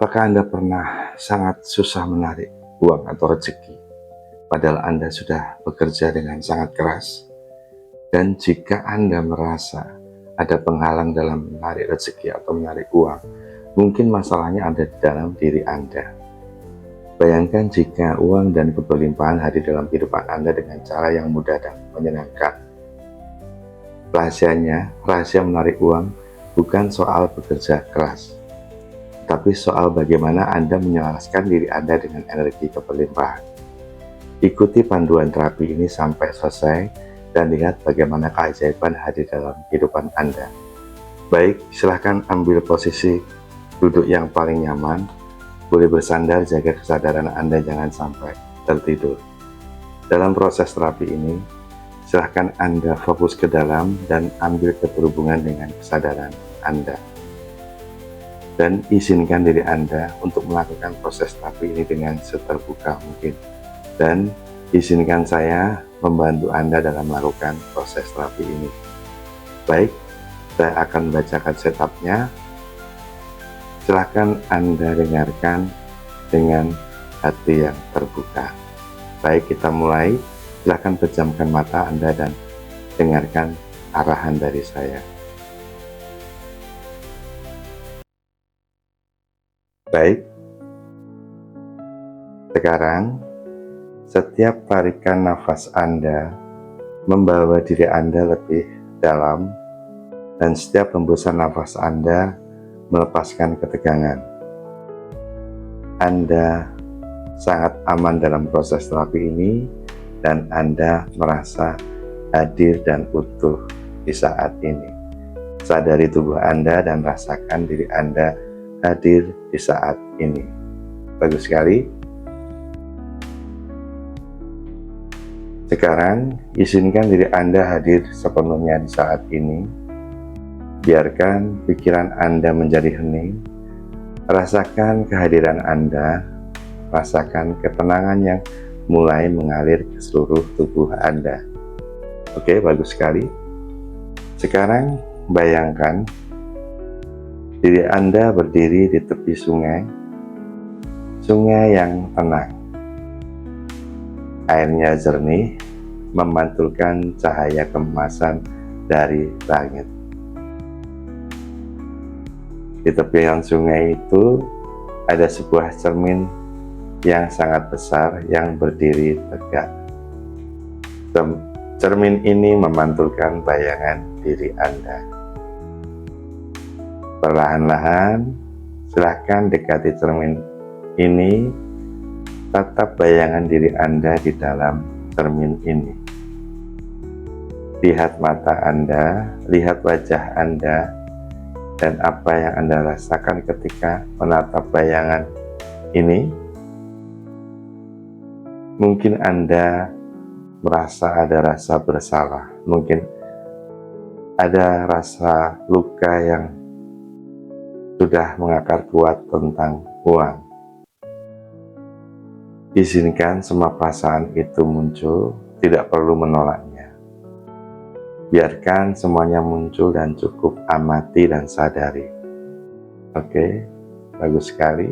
Apakah Anda pernah sangat susah menarik uang atau rezeki, padahal Anda sudah bekerja dengan sangat keras? Dan jika Anda merasa ada penghalang dalam menarik rezeki atau menarik uang, mungkin masalahnya ada di dalam diri Anda. Bayangkan jika uang dan keberlimpahan hadir dalam kehidupan Anda dengan cara yang mudah dan menyenangkan. Rahasia menarik uang bukan soal bekerja keras, tapi soal bagaimana Anda menyelaraskan diri Anda dengan energi keberlimpahan. Ikuti panduan terapi ini sampai selesai dan lihat bagaimana keajaiban hadir dalam kehidupan Anda. Baik, silahkan ambil posisi duduk yang paling nyaman. Boleh bersandar, jaga kesadaran Anda jangan sampai tertidur. Dalam proses terapi ini, silahkan Anda fokus ke dalam dan ambil keterhubungan dengan kesadaran Anda. Dan izinkan diri Anda untuk melakukan proses terapi ini dengan seterbuka mungkin. Dan izinkan saya membantu Anda dalam melakukan proses terapi ini. Baik, saya akan bacakan setupnya. Silahkan Anda dengarkan dengan hati yang terbuka. Baik, kita mulai. Silahkan pejamkan mata Anda dan dengarkan arahan dari saya. Baik, sekarang setiap tarikan nafas Anda membawa diri Anda lebih dalam, dan setiap hembusan nafas Anda melepaskan ketegangan. Anda sangat aman dalam proses terapi ini, dan Anda merasa hadir dan utuh di saat ini. Sadari tubuh Anda dan rasakan diri Anda hadir di saat ini. Bagus sekali. Sekarang, izinkan diri Anda hadir sepenuhnya di saat ini. Biarkan pikiran Anda menjadi hening. Rasakan kehadiran Anda. Rasakan ketenangan yang mulai mengalir ke seluruh tubuh Anda. Oke, bagus sekali. Sekarang, bayangkan diri Anda berdiri di tepi sungai. Sungai yang tenang. Airnya jernih, memantulkan cahaya keemasan dari langit. Di tepian sungai itu ada sebuah cermin yang sangat besar yang berdiri tegak. Cermin ini memantulkan bayangan diri Anda. Perlahan-lahan, silahkan dekati cermin ini. Tatap bayangan diri Anda di dalam cermin ini. Lihat mata Anda, lihat wajah Anda, dan apa yang Anda rasakan ketika menatap bayangan ini. Mungkin Anda merasa ada rasa bersalah, mungkin ada rasa luka yang sudah mengakar kuat tentang uang. Izinkan semua perasaan itu muncul, tidak perlu menolaknya. Biarkan semuanya muncul dan cukup amati dan sadari. Oke, bagus sekali.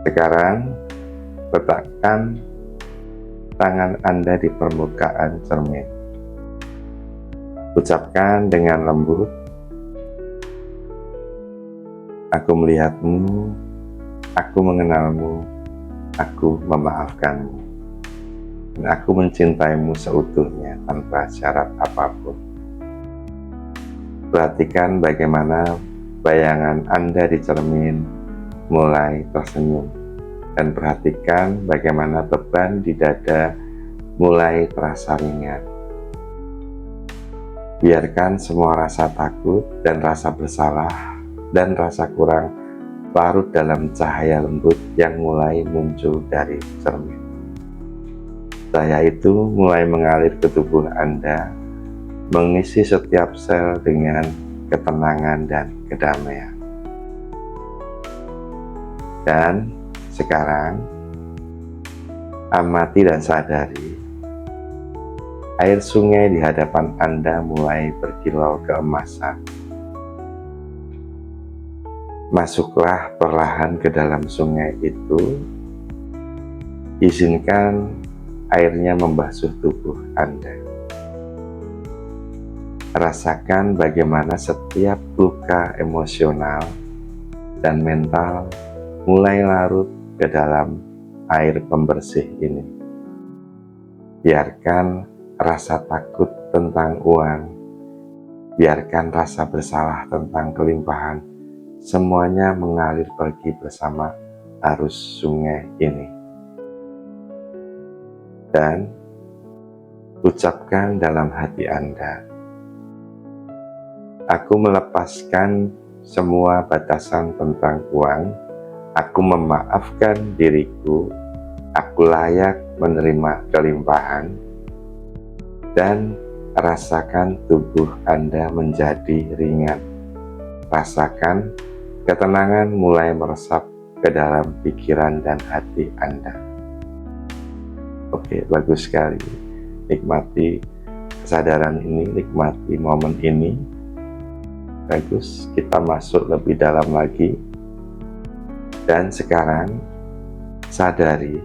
Sekarang, letakkan tangan Anda di permukaan cermin. Ucapkan dengan lembut, "Aku melihatmu, aku mengenalmu, aku memaafkanmu, dan aku mencintaimu seutuhnya tanpa syarat apapun." Perhatikan bagaimana bayangan Anda di cermin mulai tersenyum, dan perhatikan bagaimana beban di dada mulai terasa ringan. Biarkan semua rasa takut dan rasa bersalah dan rasa kurang larut dalam cahaya lembut yang mulai muncul dari cermin. Cahaya itu mulai mengalir ke tubuh Anda, mengisi setiap sel dengan ketenangan dan kedamaian. Dan sekarang, amati dan sadari, air sungai di hadapan Anda mulai berkilau keemasan. Masuklah perlahan ke dalam sungai itu. Izinkan airnya membasuh tubuh Anda. Rasakan bagaimana setiap luka emosional dan mental mulai larut ke dalam air pembersih ini. Biarkan rasa takut tentang uang, biarkan rasa bersalah tentang kelimpahan, semuanya mengalir pergi bersama arus sungai ini. Dan ucapkan dalam hati Anda, aku melepaskan semua batasan tentang uang, aku memaafkan diriku, aku layak menerima kelimpahan, dan rasakan tubuh Anda menjadi ringan. Rasakan ketenangan mulai meresap ke dalam pikiran dan hati Anda. Oke, bagus sekali. Nikmati kesadaran ini, nikmati momen ini. Bagus, kita masuk lebih dalam lagi. Dan sekarang sadari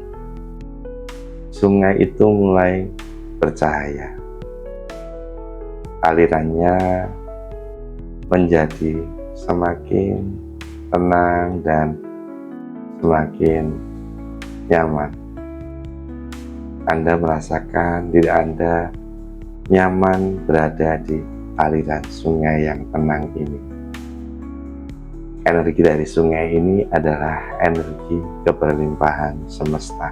sungai itu mulai bercahaya. Alirannya menjadi semakin tenang dan semakin nyaman. Anda merasakan diri Anda nyaman berada di aliran sungai yang tenang ini. Energi dari sungai ini adalah energi keberlimpahan semesta.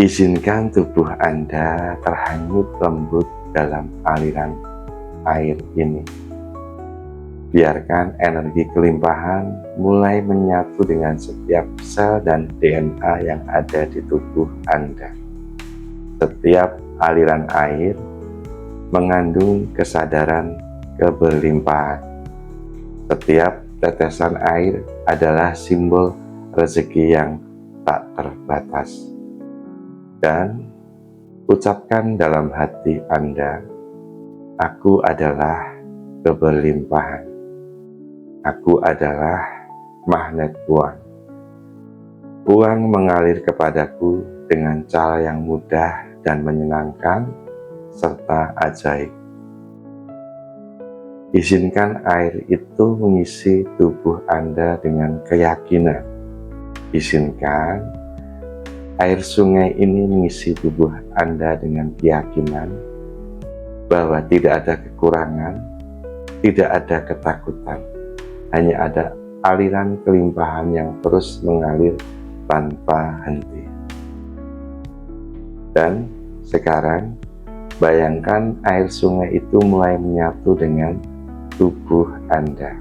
Izinkan tubuh Anda terhanyut lembut dalam aliran air ini. Biarkan energi kelimpahan mulai menyatu dengan setiap sel dan DNA yang ada di tubuh Anda. Setiap aliran air mengandung kesadaran keberlimpahan. Setiap tetesan air adalah simbol rezeki yang tak terbatas. Dan ucapkan dalam hati Anda, aku adalah keberlimpahan. Aku adalah magnet uang. Uang mengalir kepadaku dengan cara yang mudah dan menyenangkan, serta ajaib. Izinkan air itu mengisi tubuh Anda dengan keyakinan. Izinkan air sungai ini mengisi tubuh Anda dengan keyakinan bahwa tidak ada kekurangan, tidak ada ketakutan, hanya ada aliran kelimpahan yang terus mengalir tanpa henti. Dan sekarang bayangkan air sungai itu mulai menyatu dengan tubuh Anda.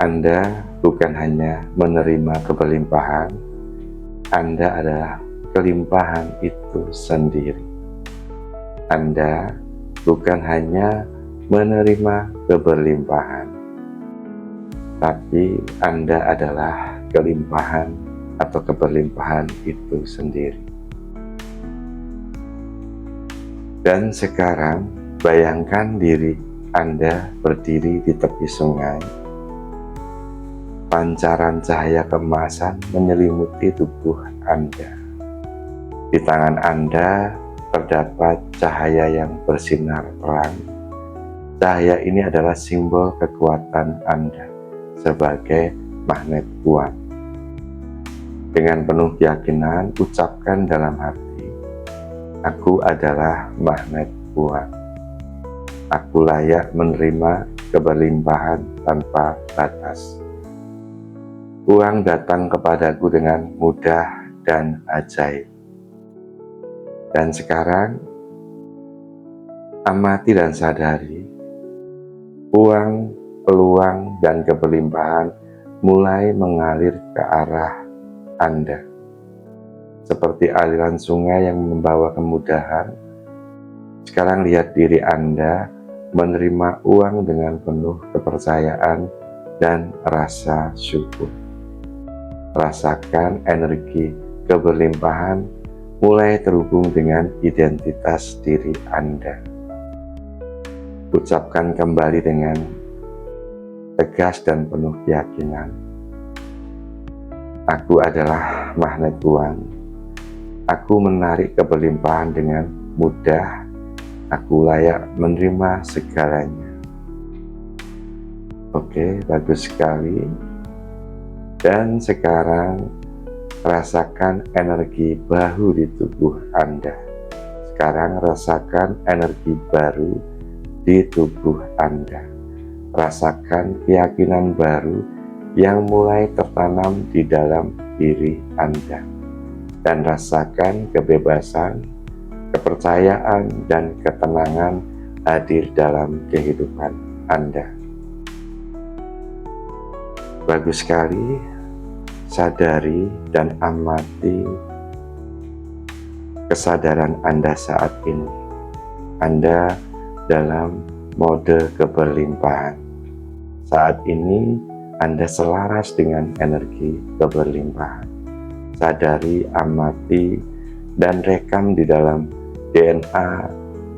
Anda bukan hanya menerima keberlimpahan, Anda adalah kelimpahan itu sendiri. Anda bukan hanya menerima keberlimpahan, tapi Anda adalah kelimpahan atau keberlimpahan itu sendiri. Dan sekarang bayangkan diri Anda berdiri di tepi sungai. Pancaran cahaya keemasan menyelimuti tubuh Anda. Di tangan Anda terdapat cahaya yang bersinar terang. Cahaya ini adalah simbol kekuatan Anda sebagai magnet uang. Dengan penuh keyakinan, ucapkan dalam hati, aku adalah magnet uang. Aku layak menerima keberlimpahan tanpa batas. Uang datang kepadaku dengan mudah dan ajaib. Dan sekarang, amati dan sadari, uang, peluang, dan keberlimpahan mulai mengalir ke arah Anda. Seperti aliran sungai yang membawa kemudahan, sekarang lihat diri Anda menerima uang dengan penuh kepercayaan dan rasa syukur. Rasakan energi keberlimpahan mulai terhubung dengan identitas diri Anda. ucapkan kembali dengan tegas dan penuh keyakinan. Aku adalah magnet uang. Aku menarik keberlimpahan dengan mudah. Aku layak menerima segalanya. Oke, bagus sekali. Dan sekarang rasakan energi baru di tubuh Anda. Sekarang rasakan energi baru di tubuh Anda. Rasakan keyakinan baru yang mulai tertanam di dalam diri Anda. Dan rasakan kebebasan, kepercayaan, dan ketenangan hadir dalam kehidupan Anda. Bagus sekali, sadari dan amati kesadaran Anda saat ini. Anda dalam mode keberlimpahan. Saat ini Anda selaras dengan energi keberlimpahan. Sadari, amati, dan rekam di dalam DNA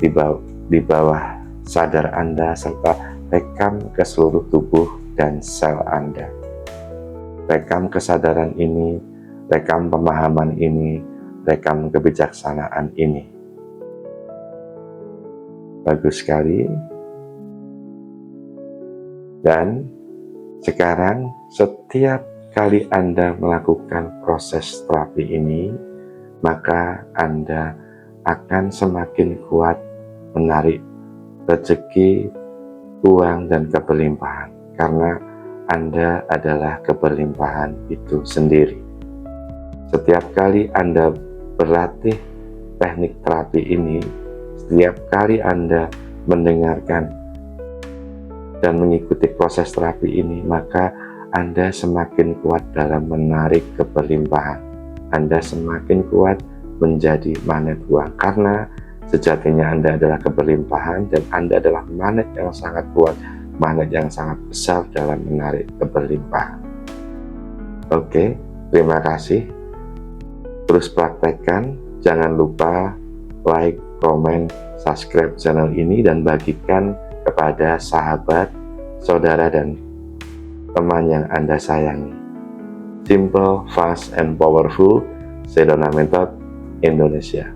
di bawah sadar Anda, serta rekam ke seluruh tubuh dan sel Anda. Rekam kesadaran ini, rekam pemahaman ini, rekam kebijaksanaan ini. Bagus sekali. Dan sekarang setiap kali Anda melakukan proses terapi ini, maka Anda akan semakin kuat menarik rezeki, uang, dan keberlimpahan. Karena Anda adalah keberlimpahan itu sendiri. Setiap kali Anda berlatih teknik terapi ini, setiap kali Anda mendengarkan dan mengikuti proses terapi ini, maka Anda semakin kuat dalam menarik keberlimpahan. Anda semakin kuat menjadi magnet uang, karena sejatinya Anda adalah keberlimpahan dan Anda adalah magnet yang sangat kuat, magnet yang sangat besar dalam menarik keberlimpahan. Oke, terima kasih. Terus praktekkan, jangan lupa like, komen, subscribe channel ini, dan bagikan kepada sahabat, saudara, dan teman yang Anda sayangi. Simple, fast, and powerful. Sedona Method Indonesia.